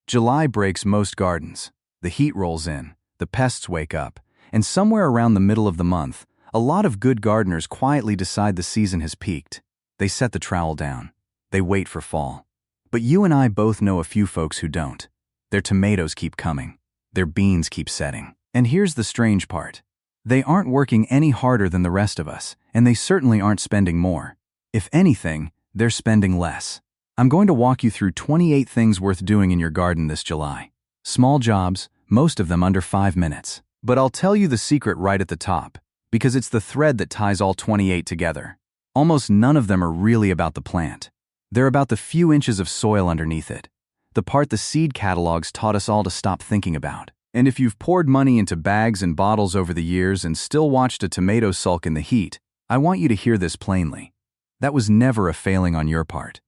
July breaks most gardens. The heat rolls in, the pests wake up, and somewhere around the middle of the month, a lot of good gardeners quietly decide the season has peaked. They set the trowel down. They wait for fall. But you and I both know a few folks who don't. Their tomatoes keep coming. Their beans keep setting. And here's the strange part. They aren't working any harder than the rest of us, and they certainly aren't spending more. If anything, they're spending less. I'm going to walk you through 28 things worth doing in your garden this July. Small jobs, most of them under 5 minutes. But I'll tell you the secret right at the top, because it's the thread that ties all 28 together. Almost none of them are really about the plant. They're about the few inches of soil underneath it, the part the seed catalogs taught us all to stop thinking about. And if you've poured money into bags and bottles over the years and still watched a tomato sulk in the heat, I want you to hear this plainly. That was never a failing on your part.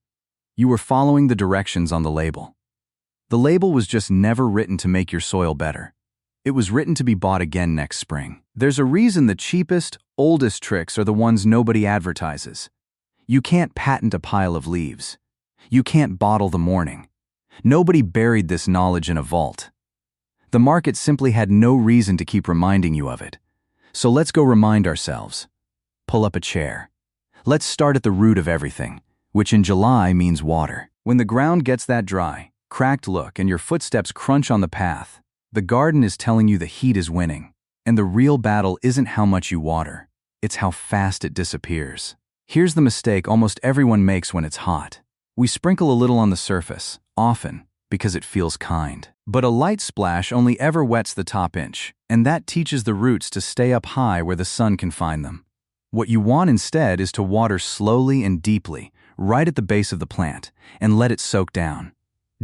You were following the directions on the label. The label was just never written to make your soil better. It was written to be bought again next spring. There's a reason the cheapest, oldest tricks are the ones nobody advertises. You can't patent a pile of leaves. You can't bottle the morning. Nobody buried this knowledge in a vault. The market simply had no reason to keep reminding you of it. So let's go remind ourselves. Pull up a chair. Let's start at the root of everything, which in July means water. When the ground gets that dry, cracked look, and your footsteps crunch on the path, the garden is telling you the heat is winning. And the real battle isn't how much you water, it's how fast it disappears. Here's the mistake almost everyone makes when it's hot. We sprinkle a little on the surface, often, because it feels kind. But a light splash only ever wets the top inch, and that teaches the roots to stay up high where the sun can find them. What you want instead is to water slowly and deeply, right at the base of the plant, and let it soak down.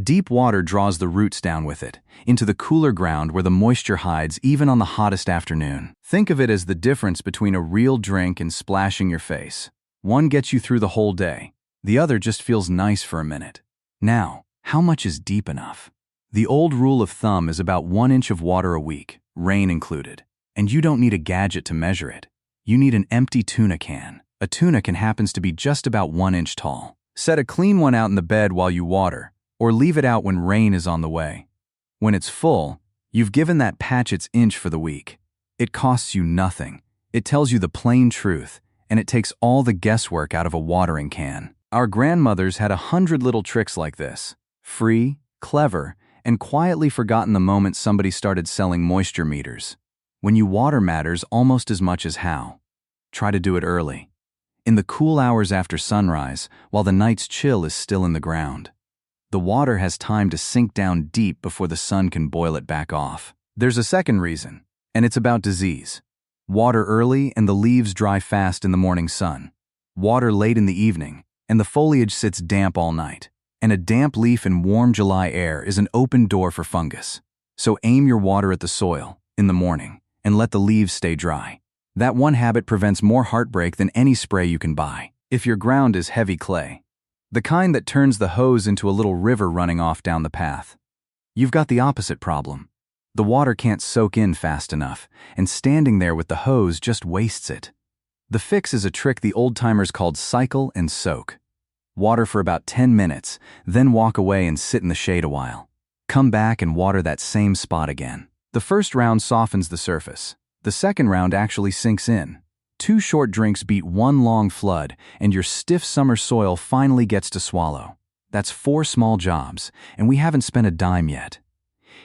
Deep water draws the roots down with it, into the cooler ground where the moisture hides even on the hottest afternoon. Think of it as the difference between a real drink and splashing your face. One gets you through the whole day. The other just feels nice for a minute. Now, how much is deep enough? The old rule of thumb is about 1 inch of water a week, rain included. And you don't need a gadget to measure it. You need an empty tuna can. A tuna can happens to be just about 1 inch tall. Set a clean one out in the bed while you water, or leave it out when rain is on the way. When it's full, you've given that patch its inch for the week. It costs you nothing. It tells you the plain truth, and it takes all the guesswork out of a watering can. Our grandmothers had 100 little tricks like this. Free, clever, and quietly forgotten the moment somebody started selling moisture meters. When you water matters almost as much as how. Try to do it early. In the cool hours after sunrise, while the night's chill is still in the ground. The water has time to sink down deep before the sun can boil it back off. There's a second reason, and it's about disease. Water early and the leaves dry fast in the morning sun. Water late in the evening, and the foliage sits damp all night. And a damp leaf in warm July air is an open door for fungus. So aim your water at the soil, in the morning, and let the leaves stay dry. That one habit prevents more heartbreak than any spray you can buy. If your ground is heavy clay, the kind that turns the hose into a little river running off down the path, you've got the opposite problem. The water can't soak in fast enough, and standing there with the hose just wastes it. The fix is a trick the old-timers called cycle and soak. Water for about 10 minutes, then walk away and sit in the shade a while. Come back and water that same spot again. The first round softens the surface. The second round actually sinks in. 2 short drinks beat 1 long flood, and your stiff summer soil finally gets to swallow. That's 4 small jobs, and we haven't spent a dime yet.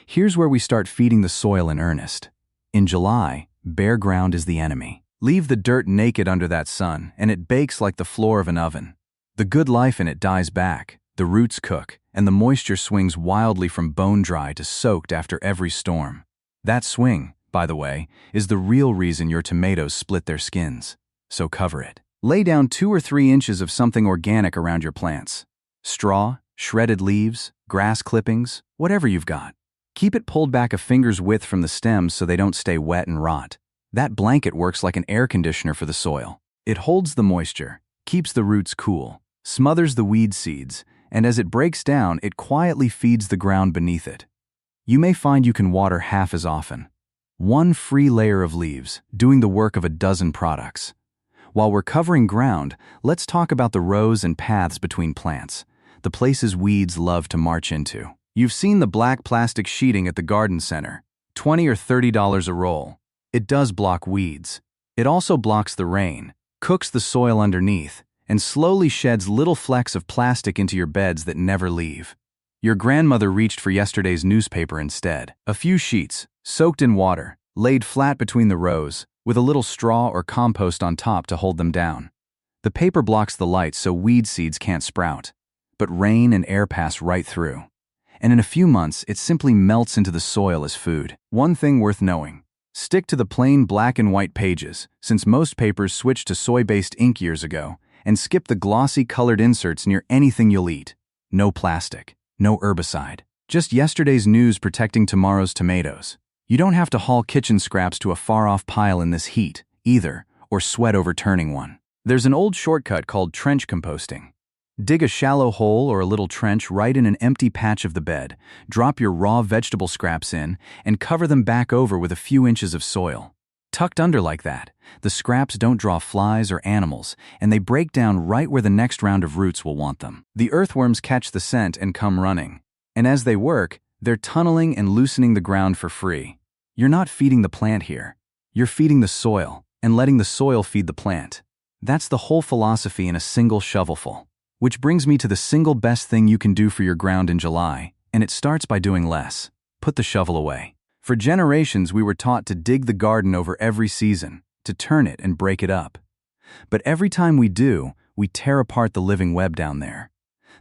Here's where we start feeding the soil in earnest. In July, bare ground is the enemy. Leave the dirt naked under that sun, and it bakes like the floor of an oven. The good life in it dies back, the roots cook, and the moisture swings wildly from bone-dry to soaked after every storm. That swing, by the way, is the real reason your tomatoes split their skins. So cover it. Lay down 2 or 3 inches of something organic around your plants. Straw, shredded leaves, grass clippings, whatever you've got. Keep it pulled back a finger's width from the stems so they don't stay wet and rot. That blanket works like an air conditioner for the soil. It holds the moisture, keeps the roots cool, smothers the weed seeds, and as it breaks down, it quietly feeds the ground beneath it. You may find you can water half as often. 1 free layer of leaves, doing the work of a dozen products. While we're covering ground, let's talk about the rows and paths between plants, the places weeds love to march into. You've seen the black plastic sheeting at the garden center, $20 or $30 a roll. It does block weeds. It also blocks the rain, cooks the soil underneath, and slowly sheds little flecks of plastic into your beds that never leave. Your grandmother reached for yesterday's newspaper instead. A few sheets, soaked in water, laid flat between the rows, with a little straw or compost on top to hold them down. The paper blocks the light so weed seeds can't sprout, but rain and air pass right through. And in a few months, it simply melts into the soil as food. One thing worth knowing: stick to the plain black and white pages, since most papers switched to soy-based ink years ago, and skip the glossy colored inserts near anything you'll eat. No plastic, no herbicide. Just yesterday's news protecting tomorrow's tomatoes. You don't have to haul kitchen scraps to a far-off pile in this heat, either, or sweat over turning one. There's an old shortcut called trench composting. Dig a shallow hole or a little trench right in an empty patch of the bed, drop your raw vegetable scraps in, and cover them back over with a few inches of soil. Tucked under like that, the scraps don't draw flies or animals, and they break down right where the next round of roots will want them. The earthworms catch the scent and come running. And as they work, they're tunneling and loosening the ground for free. You're not feeding the plant here. You're feeding the soil, and letting the soil feed the plant. That's the whole philosophy in a single shovelful. Which brings me to the single best thing you can do for your ground in July, and it starts by doing less. Put the shovel away. For generations, we were taught to dig the garden over every season, to turn it and break it up. But every time we do, we tear apart the living web down there.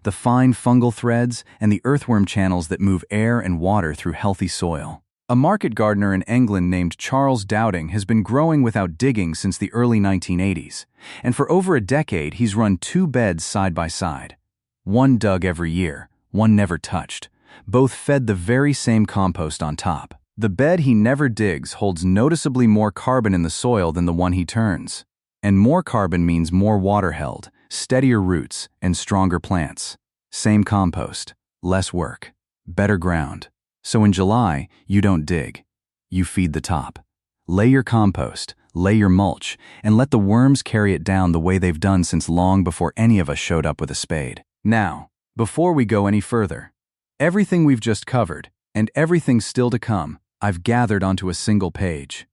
The fine fungal threads and the earthworm channels that move air and water through healthy soil. A market gardener in England named Charles Dowding has been growing without digging since the early 1980s, and for over a decade he's run 2 beds side by side. One dug every year, one never touched. Both fed the very same compost on top. The bed he never digs holds noticeably more carbon in the soil than the one he turns. And more carbon means more water held, steadier roots, and stronger plants. Same compost, less work, better ground. So in July, you don't dig. You feed the top. Lay your compost, lay your mulch, and let the worms carry it down the way they've done since long before any of us showed up with a spade. Now, before we go any further, everything we've just covered, and everything still to come, I've gathered onto a single page.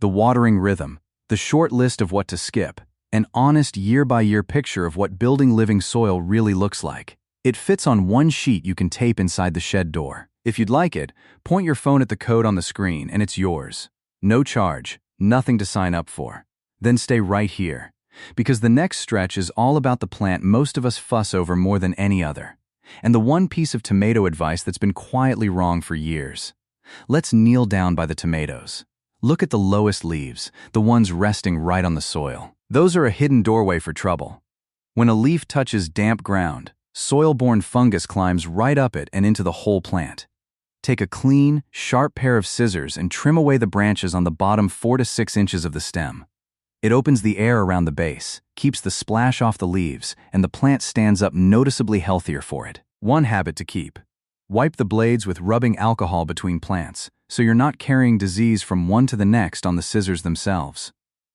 The watering rhythm, the short list of what to skip, an honest year-by-year picture of what building living soil really looks like. It fits on one sheet you can tape inside the shed door. If you'd like it, point your phone at the code on the screen and it's yours. No charge, nothing to sign up for. Then stay right here, because the next stretch is all about the plant most of us fuss over more than any other, and the one piece of tomato advice that's been quietly wrong for years. Let's kneel down by the tomatoes. Look at the lowest leaves, the ones resting right on the soil. Those are a hidden doorway for trouble. When a leaf touches damp ground, soil-borne fungus climbs right up it and into the whole plant. Take a clean, sharp pair of scissors and trim away the branches on the bottom 4 to 6 inches of the stem. It opens the air around the base, keeps the splash off the leaves, and the plant stands up noticeably healthier for it. One habit to keep: wipe the blades with rubbing alcohol between plants, so you're not carrying disease from one to the next on the scissors themselves.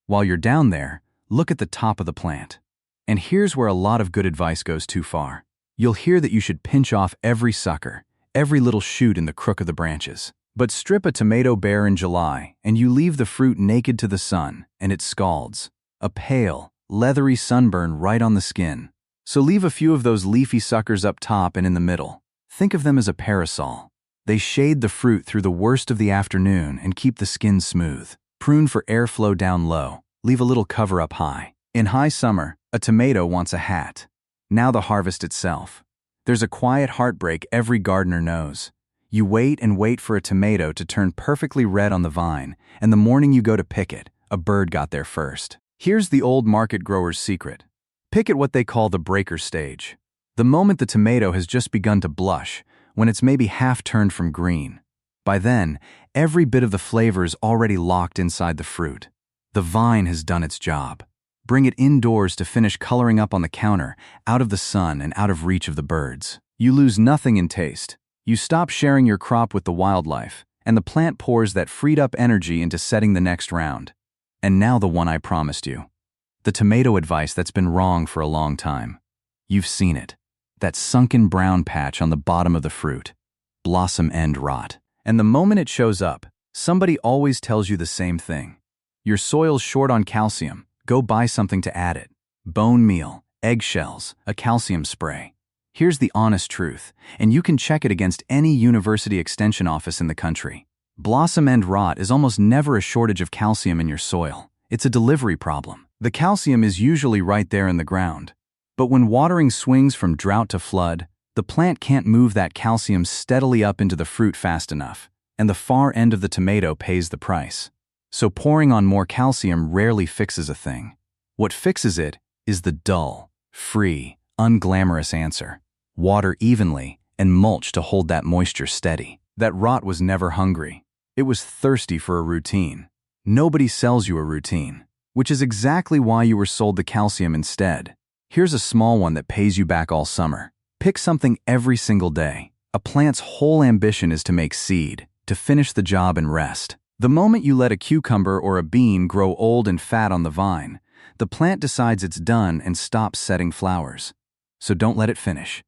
While you're down there, look at the top of the plant. And here's where a lot of good advice goes too far. You'll hear that you should pinch off every sucker, every little shoot in the crook of the branches. But strip a tomato bare in July, and you leave the fruit naked to the sun, and it scalds. A pale, leathery sunburn right on the skin. So leave a few of those leafy suckers up top and in the middle. Think of them as a parasol. They shade the fruit through the worst of the afternoon and keep the skin smooth. Prune for airflow down low. Leave a little cover up high. In high summer, a tomato wants a hat. Now the harvest itself. There's a quiet heartbreak every gardener knows. You wait and wait for a tomato to turn perfectly red on the vine, and the morning you go to pick it, a bird got there first. Here's the old market grower's secret. Pick at what they call the breaker stage. The moment the tomato has just begun to blush, when it's maybe half turned from green. By then, every bit of the flavor is already locked inside the fruit. The vine has done its job. Bring it indoors to finish coloring up on the counter, out of the sun and out of reach of the birds. You lose nothing in taste. You stop sharing your crop with the wildlife, and the plant pours that freed up energy into setting the next round. And now the one I promised you. The tomato advice that's been wrong for a long time. You've seen it. That sunken brown patch on the bottom of the fruit. blossom end rot. And the moment it shows up, somebody always tells you the same thing. Your soil's short on calcium, go buy something to add it. Bone meal, eggshells, a calcium spray. Here's the honest truth, and you can check it against any university extension office in the country. Blossom end rot is almost never a shortage of calcium in your soil. It's a delivery problem. The calcium is usually right there in the ground. But when watering swings from drought to flood, the plant can't move that calcium steadily up into the fruit fast enough, and the far end of the tomato pays the price. So pouring on more calcium rarely fixes a thing. What fixes it is the dull, free, unglamorous answer. Water evenly and mulch to hold that moisture steady. That rot was never hungry. It was thirsty for a routine. Nobody sells you a routine, which is exactly why you were sold the calcium instead. Here's a small one that pays you back all summer. Pick something every single day. A plant's whole ambition is to make seed, to finish the job and rest. The moment you let a cucumber or a bean grow old and fat on the vine, the plant decides it's done and stops setting flowers. So don't let it finish.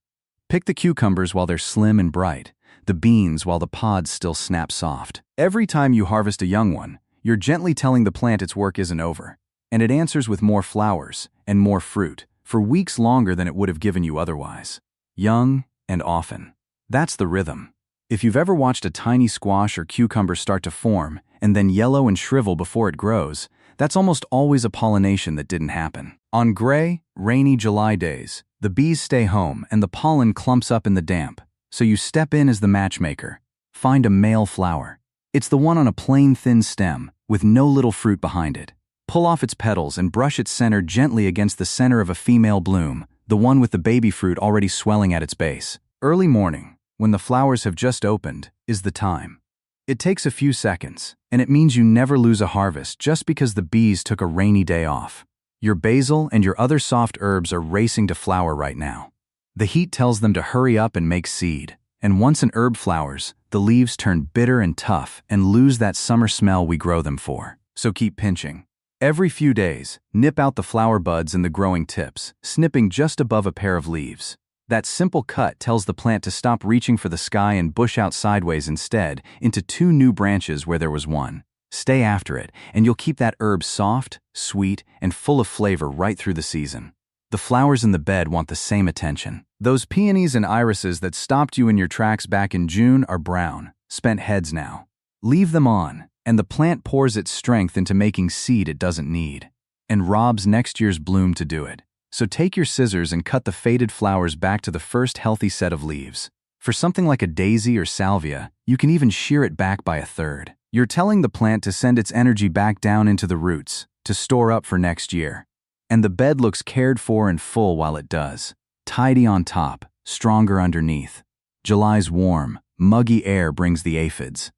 Pick the cucumbers while they're slim and bright, the beans while the pods still snap soft. Every time you harvest a young one, you're gently telling the plant its work isn't over, and it answers with more flowers and more fruit for weeks longer than it would have given you otherwise. Young and often. That's the rhythm. If you've ever watched a tiny squash or cucumber start to form and then yellow and shrivel before it grows, that's almost always a pollination that didn't happen. On gray, rainy July days, the bees stay home and the pollen clumps up in the damp, so you step in as the matchmaker. Find a male flower. It's the one on a plain thin stem, with no little fruit behind it. Pull off its petals and brush its center gently against the center of a female bloom, the one with the baby fruit already swelling at its base. Early morning, when the flowers have just opened, is the time. It takes a few seconds, and it means you never lose a harvest just because the bees took a rainy day off. Your basil and your other soft herbs are racing to flower right now. The heat tells them to hurry up and make seed, and once an herb flowers, the leaves turn bitter and tough and lose that summer smell we grow them for. So keep pinching. Every few days, nip out the flower buds and the growing tips, snipping just above a pair of leaves. That simple cut tells the plant to stop reaching for the sky and bush out sideways instead into two new branches where there was one. Stay after it, and you'll keep that herb soft, sweet, and full of flavor right through the season. The flowers in the bed want the same attention. Those peonies and irises that stopped you in your tracks back in June are brown, spent heads now. Leave them on, and the plant pours its strength into making seed it doesn't need, and robs next year's bloom to do it. So take your scissors and cut the faded flowers back to the first healthy set of leaves. For something like a daisy or salvia, you can even shear it back by a third. You're telling the plant to send its energy back down into the roots, to store up for next year. And the bed looks cared for and full while it does. Tidy on top, stronger underneath. July's warm, muggy air brings the aphids.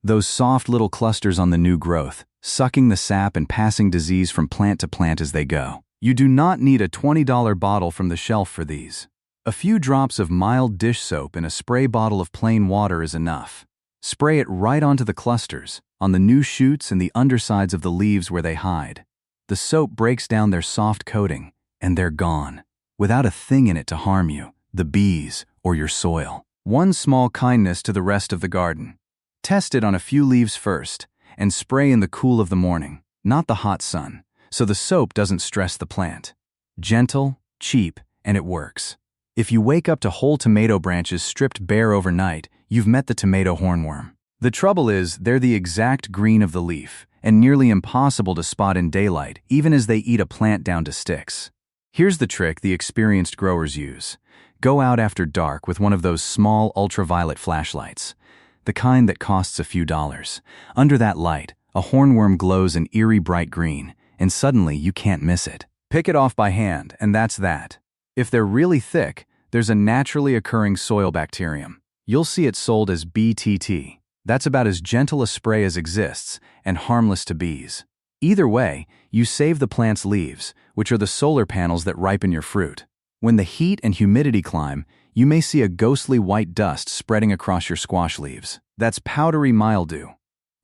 Those soft little clusters on the new growth, sucking the sap and passing disease from plant to plant as they go. You do not need a $20 bottle from the shelf for these. A few drops of mild dish soap in a spray bottle of plain water is enough. Spray it right onto the clusters, on the new shoots and the undersides of the leaves where they hide. The soap breaks down their soft coating, and they're gone, without a thing in it to harm you, the bees, or your soil. One small kindness to the rest of the garden. Test it on a few leaves first, and spray in the cool of the morning, not the hot sun, so the soap doesn't stress the plant. Gentle, cheap, and it works. If you wake up to whole tomato branches stripped bare overnight, you've met the tomato hornworm. The trouble is, they're the exact green of the leaf, and nearly impossible to spot in daylight, even as they eat a plant down to sticks. Here's the trick the experienced growers use. Go out after dark with one of those small ultraviolet flashlights, the kind that costs a few dollars. Under that light, a hornworm glows an eerie bright green, and suddenly you can't miss it. Pick it off by hand, and that's that. If they're really thick, there's a naturally occurring soil bacterium. You'll see it sold as BTT. That's about as gentle a spray as exists, and harmless to bees. Either way, you save the plant's leaves, which are the solar panels that ripen your fruit. When the heat and humidity climb, you may see a ghostly white dust spreading across your squash leaves. That's powdery mildew.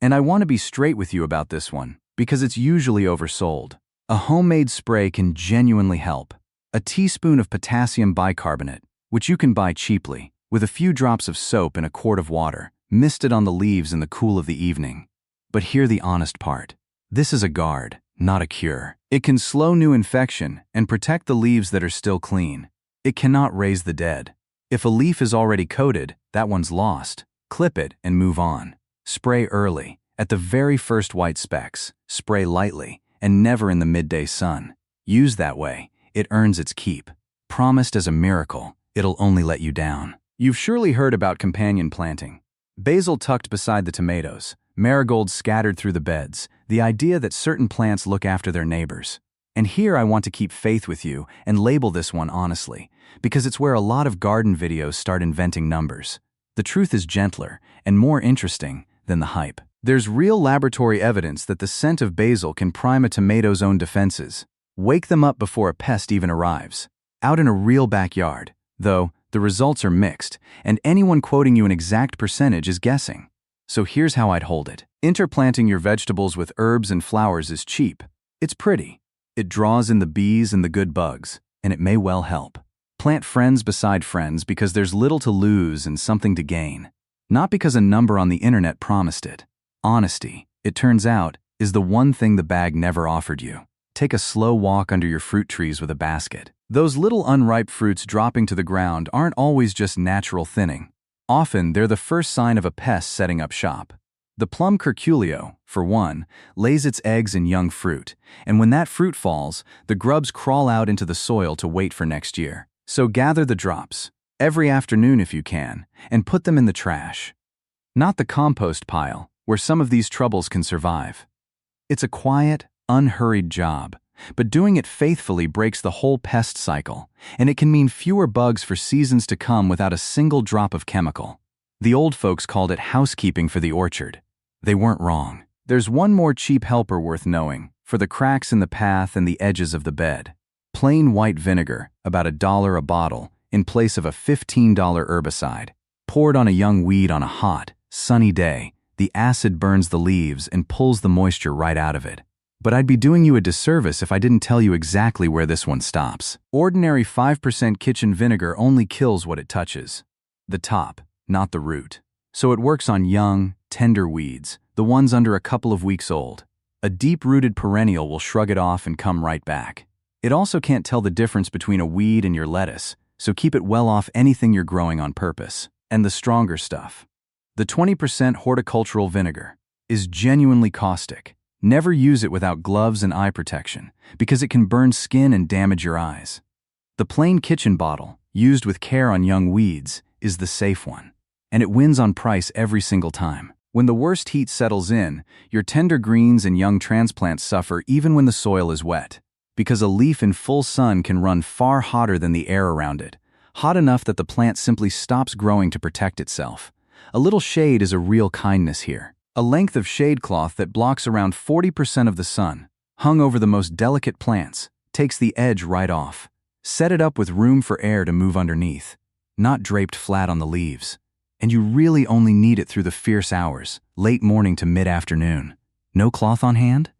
And I want to be straight with you about this one, because it's usually oversold. A homemade spray can genuinely help. A teaspoon of potassium bicarbonate, which you can buy cheaply, with a few drops of soap in a quart of water, mist it on the leaves in the cool of the evening. But hear the honest part. This is a guard, not a cure. It can slow new infection and protect the leaves that are still clean. It cannot raise the dead. If a leaf is already coated, that one's lost. Clip it and move on. Spray early, at the very first white specks. Spray lightly, and never in the midday sun. Used that way, it earns its keep. Promised as a miracle, it'll only let you down. You've surely heard about companion planting. Basil tucked beside the tomatoes, marigolds scattered through the beds, the idea that certain plants look after their neighbors. And here I want to keep faith with you and label this one honestly, because it's where a lot of garden videos start inventing numbers. The truth is gentler and more interesting than the hype. There's real laboratory evidence that the scent of basil can prime a tomato's own defenses. Wake them up before a pest even arrives. Out in a real backyard, though, the results are mixed, and anyone quoting you an exact percentage is guessing. So here's how I'd hold it. Interplanting your vegetables with herbs and flowers is cheap. It's pretty. It draws in the bees and the good bugs, and it may well help. Plant friends beside friends because there's little to lose and something to gain. Not because a number on the internet promised it. Honesty, it turns out, is the one thing the bag never offered you. Take a slow walk under your fruit trees with a basket. Those little unripe fruits dropping to the ground aren't always just natural thinning. Often, they're the first sign of a pest setting up shop. The plum curculio, for one, lays its eggs in young fruit, and when that fruit falls, the grubs crawl out into the soil to wait for next year. So gather the drops, every afternoon if you can, and put them in the trash. Not the compost pile, where some of these troubles can survive. It's a quiet, unhurried job, but doing it faithfully breaks the whole pest cycle, and it can mean fewer bugs for seasons to come without a single drop of chemical. The old folks called it housekeeping for the orchard. They weren't wrong. There's one more cheap helper worth knowing, for the cracks in the path and the edges of the bed. Plain white vinegar, about $1 a bottle, in place of a $15 herbicide. Poured on a young weed on a hot, sunny day, the acid burns the leaves and pulls the moisture right out of it. But I'd be doing you a disservice if I didn't tell you exactly where this one stops. Ordinary 5% kitchen vinegar only kills what it touches. The top, not the root. So it works on young, tender weeds, the ones under a couple of weeks old. A deep-rooted perennial will shrug it off and come right back. It also can't tell the difference between a weed and your lettuce, so keep it well off anything you're growing on purpose. And the stronger stuff. The 20% horticultural vinegar is genuinely caustic. Never use it without gloves and eye protection, because it can burn skin and damage your eyes. The plain kitchen bottle, used with care on young weeds, is the safe one, and it wins on price every single time. When the worst heat settles in, your tender greens and young transplants suffer even when the soil is wet, because a leaf in full sun can run far hotter than the air around it, hot enough that the plant simply stops growing to protect itself. A little shade is a real kindness here. A length of shade cloth that blocks around 40% of the sun, hung over the most delicate plants, takes the edge right off. Set it up with room for air to move underneath, not draped flat on the leaves. And you really only need it through the fierce hours, late morning to mid-afternoon. No cloth on hand?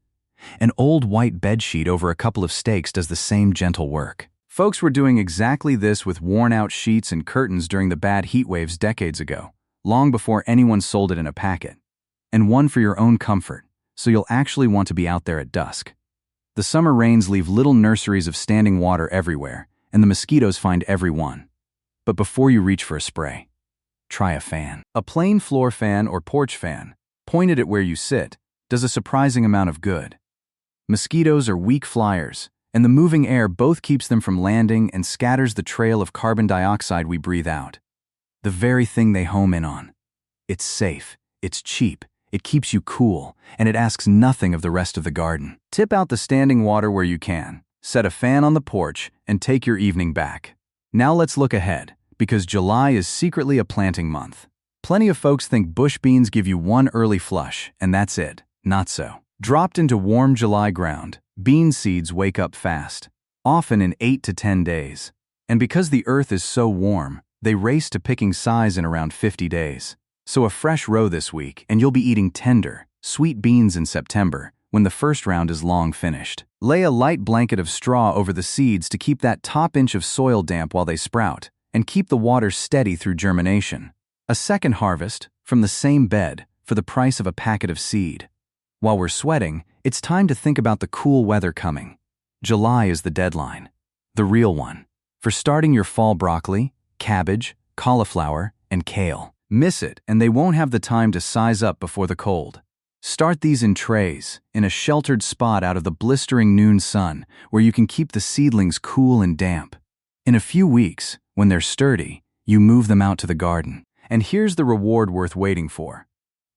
An old white bedsheet over a couple of stakes does the same gentle work. Folks were doing exactly this with worn-out sheets and curtains during the bad heat waves decades ago, long before anyone sold it in a packet. And one for your own comfort, so you'll actually want to be out there at dusk. The summer rains leave little nurseries of standing water everywhere, and the mosquitoes find every one. But before you reach for a spray, try a fan. A plain floor fan or porch fan, pointed at where you sit, does a surprising amount of good. Mosquitoes are weak flyers, and the moving air both keeps them from landing and scatters the trail of carbon dioxide we breathe out. The very thing they home in on. It's safe, it's cheap, it keeps you cool, and it asks nothing of the rest of the garden. Tip out the standing water where you can, set a fan on the porch, and take your evening back. Now let's look ahead, because July is secretly a planting month. Plenty of folks think bush beans give you one early flush, and that's it. Not so. Dropped into warm July ground, bean seeds wake up fast, often in 8 to 10 days. And because the earth is so warm, they race to picking size in around 50 days. So a fresh row this week, and you'll be eating tender, sweet beans in September, when the first round is long finished. Lay a light blanket of straw over the seeds to keep that top inch of soil damp while they sprout, and keep the water steady through germination. A second harvest, from the same bed, for the price of a packet of seed. While we're sweating, it's time to think about the cool weather coming. July is the deadline. The real one. For starting your fall broccoli, cabbage, cauliflower, and kale. Miss it, and they won't have the time to size up before the cold. Start these in trays, in a sheltered spot out of the blistering noon sun, where you can keep the seedlings cool and damp. In a few weeks, when they're sturdy, you move them out to the garden. And here's the reward worth waiting for.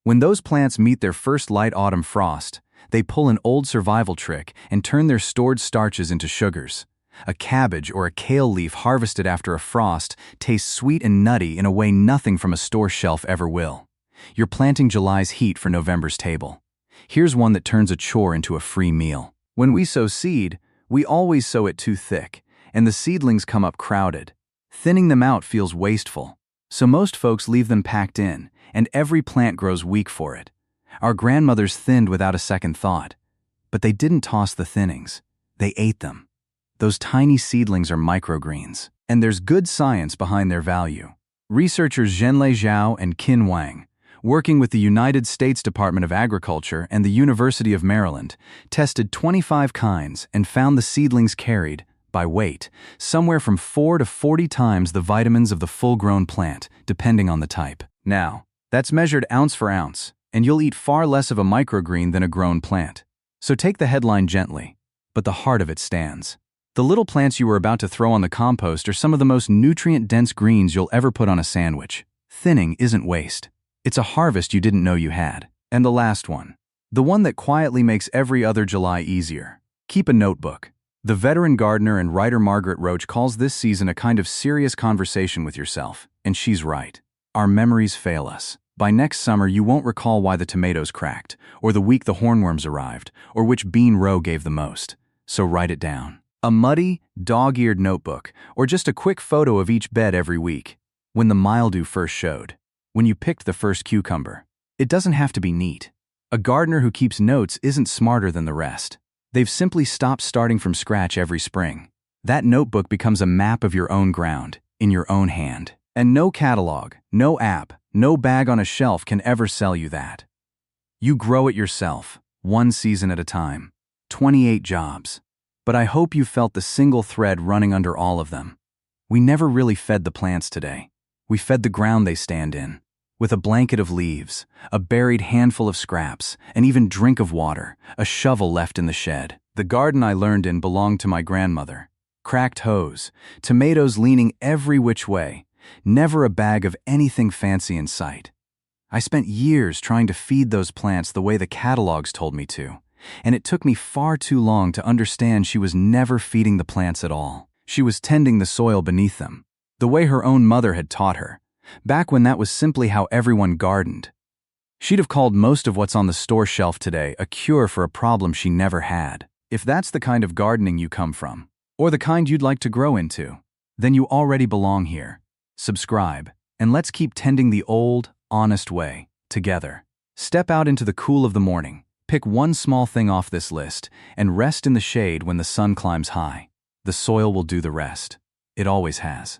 When those plants meet their first light autumn frost, they pull an old survival trick and turn their stored starches into sugars. A cabbage or a kale leaf harvested after a frost tastes sweet and nutty in a way nothing from a store shelf ever will. You're planting July's heat for November's table. Here's one that turns a chore into a free meal. When we sow seed, we always sow it too thick, and the seedlings come up crowded. Thinning them out feels wasteful, so most folks leave them packed in, and every plant grows weak for it. Our grandmothers thinned without a second thought. But they didn't toss the thinnings. They ate them. Those tiny seedlings are microgreens, and there's good science behind their value. Researchers Zhenlei Xiao Qin Wang, working with the United States Department of Agriculture and the University of Maryland, tested 25 kinds and found the seedlings carried, by weight, somewhere from 4 to 40 times the vitamins of the full-grown plant, depending on the type. Now, that's measured ounce for ounce, and you'll eat far less of a microgreen than a grown plant. So take the headline gently, but the heart of it stands. The little plants you were about to throw on the compost are some of the most nutrient-dense greens you'll ever put on a sandwich. Thinning isn't waste. It's a harvest you didn't know you had. And the last one. The one that quietly makes every other July easier. Keep a notebook. The veteran gardener and writer Margaret Roach calls this season a kind of serious conversation with yourself, and she's right. Our memories fail us. By next summer, you won't recall why the tomatoes cracked, or the week the hornworms arrived, or which bean row gave the most. So write it down. A muddy, dog-eared notebook, or just a quick photo of each bed every week. When the mildew first showed. When you picked the first cucumber. It doesn't have to be neat. A gardener who keeps notes isn't smarter than the rest. They've simply stopped starting from scratch every spring. That notebook becomes a map of your own ground, in your own hand. And no catalog, no app, no bag on a shelf can ever sell you that. You grow it yourself, one season at a time. 28 jobs. But I hope you felt the single thread running under all of them. We never really fed the plants today. We fed the ground they stand in. With a blanket of leaves, a buried handful of scraps, an even drink of water, a shovel left in the shed. The garden I learned in belonged to my grandmother. Cracked hose, tomatoes leaning every which way, never a bag of anything fancy in sight. I spent years trying to feed those plants the way the catalogs told me to, and it took me far too long to understand she was never feeding the plants at all. She was tending the soil beneath them, the way her own mother had taught her. Back when that was simply how everyone gardened. She'd have called most of what's on the store shelf today a cure for a problem she never had. If that's the kind of gardening you come from, or the kind you'd like to grow into, then you already belong here. Subscribe, and let's keep tending the old, honest way, together. Step out into the cool of the morning, pick one small thing off this list, and rest in the shade when the sun climbs high. The soil will do the rest. It always has.